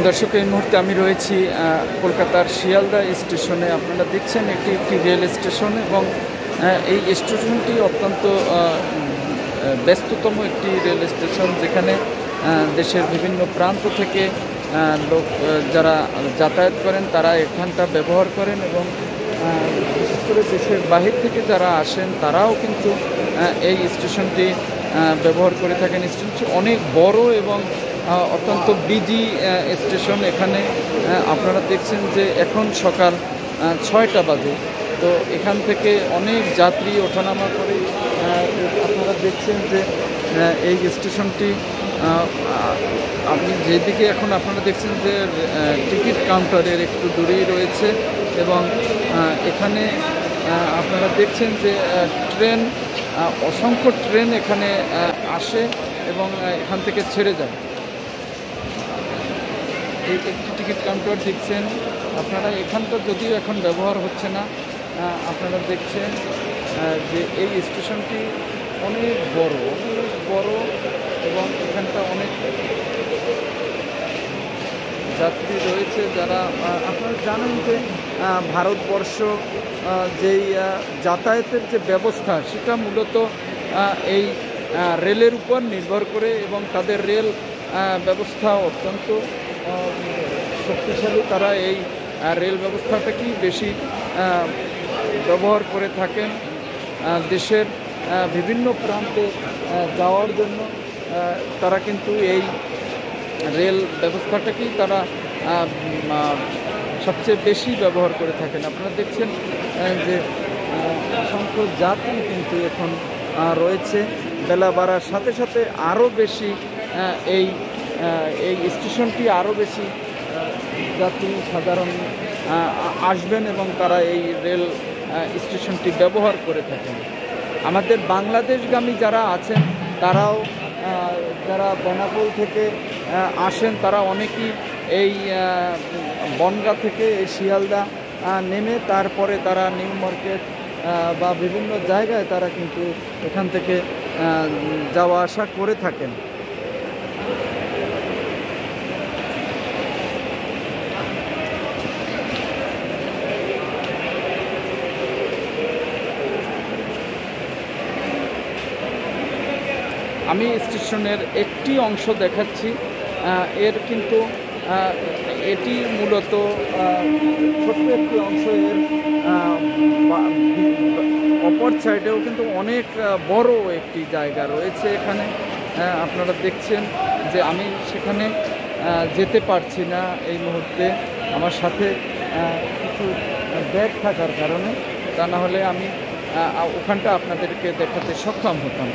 দর্শক, এই মুহূর্তে আমি রয়েছি কলকাতার শিয়ালদা স্টেশনে। আপনারা দেখছেন এটি একটি রেল স্টেশন এবং এই স্টেশনটি অত্যন্ত ব্যস্ততম একটি রেল স্টেশন, যেখানে দেশের বিভিন্ন প্রান্ত থেকে লোক যারা যাতায়াত করেন তারা এখানটা ব্যবহার করেন এবং বিশেষ করে দেশের বাহির থেকে যারা আসেন তারাও কিন্তু এই স্টেশনটি ব্যবহার করে থাকেন। স্টেশনটি অনেক বড় এবং অত্যন্ত বিজি স্টেশন। এখানে আপনারা দেখছেন যে এখন সকাল 6টা বাজে, তো এখান থেকে অনেক যাত্রী ওঠানামা করে। আপনারা দেখছেন যে এই স্টেশনটি আপনি যেদিকে এখন আপনারা দেখছেন যে টিকিট কাউন্টারের একটু দূরেই রয়েছে এবং এখানে আপনারা দেখছেন যে ট্রেন, অসংখ্য ট্রেন এখানে আসে এবং এখান থেকে ছেড়ে যায়। এই একটি টিকিট কাউন্টার দেখছেন আপনারা, এখানটা যদিও এখন ব্যবহার হচ্ছে না। আপনারা দেখছেন যে এই স্টেশনটি অনেক বড় এবং এখানটা অনেক যাত্রী রয়েছে যারা, আপনারা জানেন যে ভারতবর্ষ যেই যাতায়াতের যে ব্যবস্থা সেটা মূলত এই রেলের উপর নির্ভর করে এবং তাদের রেল ব্যবস্থা অত্যন্ত শক্তিশালী। তারা এই রেল ব্যবস্থাটাকেই বেশি ব্যবহার করে থাকেন দেশের বিভিন্ন প্রান্তে যাওয়ার জন্য। তারা কিন্তু এই রেল ব্যবস্থাটাকেই তারা সবচেয়ে বেশি ব্যবহার করে থাকেন। আপনারা দেখছেন যে অসংখ্য যাত্রী কিন্তু এখন রয়েছে। বেলা বাড়ার সাথে সাথে আরও বেশি এই স্টেশনটি আরও বেশি যাত্রী সাধারণ আসবেন এবং তারা এই রেল স্টেশনটি ব্যবহার করে থাকেন। আমাদের বাংলাদেশগামী যারা আছেন তারাও, যারা বেনাপোল থেকে আসেন তারা অনেকেই এই বনগাঁ থেকে এই শিয়ালদা নেমে তারপরে তারা নিউ মার্কেট বা বিভিন্ন জায়গায় তারা কিন্তু এখান থেকে যাওয়া আসা করে থাকেন। আমি স্টেশনের একটি অংশ দেখাচ্ছি। এর কিন্তু এটি মূলত ছোট্ট একটি অংশ। এর অপর সাইডেও কিন্তু অনেক বড় একটি জায়গা রয়েছে এখানে। আপনারা দেখছেন যে আমি সেখানে যেতে পারছি না এই মুহূর্তে, আমার সাথে কিছু ব্যাগ থাকার কারণে। তা না হলে আমি ওখানটা আপনাদেরকে দেখাতে সক্ষম হতাম।